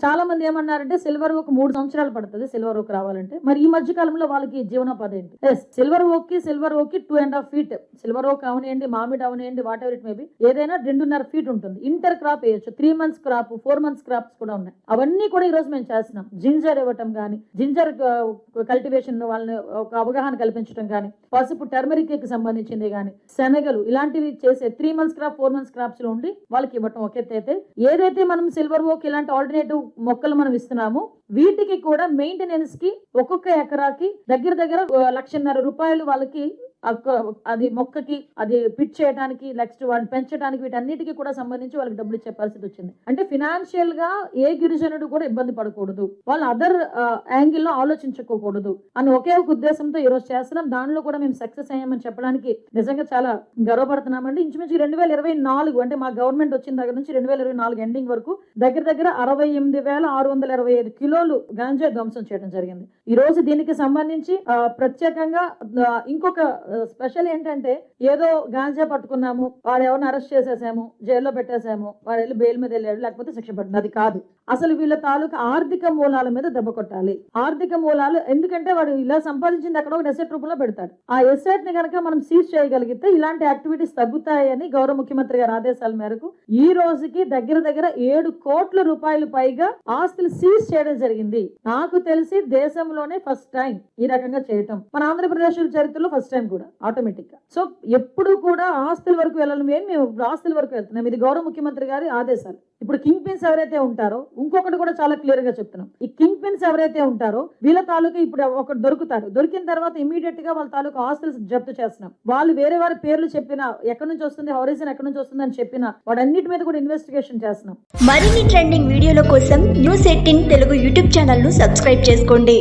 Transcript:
చాలా మంది ఏమన్నారంటే సిల్వర్ ఓక్ 3 సంవత్సరాలు పడుతుంది సిల్వర్ ఓక్ రావాలంటే. మరి ఈ మధ్య కాలంలో వాళ్ళకి జీవనోపాధి ఏంటి? సిల్వర్ ఓక్ కి 2.5 feet సిల్వర్ ఓక్ అవనియండి, మామిడి అవనియండి, వాట్ ఎవర్ ఇట్ మేబీ, ఏదైనా 2.5 feet ఉంటుంది. ఇంటర్ క్రాప్ వేయచ్చు, 3 months క్రాప్, 4 months క్రాప్స్ కూడా ఉన్నాయి. అవన్నీ కూడా ఈ రోజు మేము చేస్తున్నాం. జింజర్ ఇవ్వటం కానీ, జింజర్ కల్టివేషన్ వాళ్ళని ఒక అవగాహన కల్పించడం కానీ, పసుపు టర్మరిక్ కి సంబంధించింది కానీ, శనగలు ఇలాంటివి చేసే 3 months క్రాప్, 4 months క్రాప్స్ లో ఉండి వాళ్ళకి ఇవ్వటం ఒక ఎత్తు అయితే, ఏదైతే మనం సిల్వర్ ఓక్ ఇలాంటి ఆల్టర్నేటివ్ మొక్కలు మనం ఇస్తున్నామో వీటికి కూడా మెయింటెనెన్స్ కి ఒక్కొక్క ఎకరాకి దగ్గర 1,50,000 రూపాయలు వాళ్ళకి అది మొక్కకి అది పిట్ చేయడానికి, నెక్స్ట్ వాళ్ళని పెంచడానికి, వీటన్నిటికీ కూడా సంబంధించి వాళ్ళకి డబ్బులు ఇచ్చే పరిస్థితి వచ్చింది. అంటే ఫినాన్షియల్ గా ఏ గిరిజనుడు కూడా ఇబ్బంది పడకూడదు, వాళ్ళు అదర్ యాంగిల్లో ఆలోచించుకోకూడదు అని ఒకే ఒక ఉద్దేశంతో ఈ రోజు చేస్తున్నాం. దానిలో కూడా మేము సక్సెస్ అయ్యామని చెప్పడానికి నిజంగా చాలా గర్వపడుతున్నామండి. ఇంచుమించు 2024 అంటే మా గవర్నమెంట్ వచ్చిన దగ్గర నుంచి 2024 ఎండింగ్ వరకు దగ్గర 68,625 కిలోలు గాంజా ధ్వంసం చేయడం జరిగింది. ఈ రోజు దీనికి సంబంధించి ప్రత్యేకంగా ఇంకొక స్పెషల్ ఏంటంటే, ఏదో గాంజా పట్టుకున్నాము, వాడు ఎవరిని అరెస్ట్ చేసేసాము, జైల్లో పెట్టేసాము, వాడు వెళ్ళి బెయిల్ మీద వెళ్ళాడు, లేకపోతే శిక్ష పడుతుంది, అది కాదు. అసలు వీళ్ళ తాలూకా ఆర్థిక మూలాల మీద దెబ్బ కొట్టాలి. ఆర్థిక మూలాలు ఎందుకంటే వాడు ఇలా సంపాదించింది అక్కడ ఒక ఎసెట్ రూపంలో పెడతాడు. ఆ ఎసెట్ ని కనుక మనం సీజ్ చేయగలిగితే ఇలాంటి యాక్టివిటీస్ తగ్గుతాయని గౌరవ ముఖ్యమంత్రి గారి ఆదేశాల మేరకు ఈ రోజుకి దగ్గర 7 కోట్ల రూపాయలు పైగా ఆస్తులు సీజ్ చేయడం జరిగింది. నాకు తెలిసి దేశంలోనే ఫస్ట్ టైం ఈ రకంగా చేయటం, మన ఆంధ్రప్రదేశ్ చరిత్రలో ఫస్ట్ టైం కూడా ఆటోమేటిక్ గా. సో ఎప్పుడు కూడా ఆస్తుల వరకు వెళ్ళాలి, మేము ఆస్తుల వరకు వెళ్తున్నాం. ఇది గౌరవ ముఖ్యమంత్రి గారి ఆదేశాలు. ఇప్పుడు కింగ్ పిన్స్ ఎవరైతే ఉంటారో, ఇంకొకటి కూడా చాలా క్లియర్ గా చెప్తున్నాం, ఈ కింగ్ పిన్స్ ఎవరైతే ఉంటారో వీళ్ళ తాలూకా ఇప్పుడు ఒకటి దొరుకుతారు, దొరికిన తర్వాత ఇమీడియట్ గా వాళ్ళ తాలూకా ఆస్తులు జప్తు చేస్తున్నాం. వాళ్ళు వేరే వారి పేర్లు చెప్పినా, ఎక్కడి నుంచి వస్తుంది, హౌరీజన్ ఎక్కడి నుంచి వస్తుంది అని చెప్పినా, వాటన్నిటి మీద కూడా ఇన్వెస్టిగేషన్ చేస్తున్నాం. మరిన్ని ట్రెండింగ్ వీడియోల కోసం న్యూస్ 18 తెలుగు యూట్యూబ్ ఛానల్ ను సబ్స్క్రైబ్ చేసుకోండి.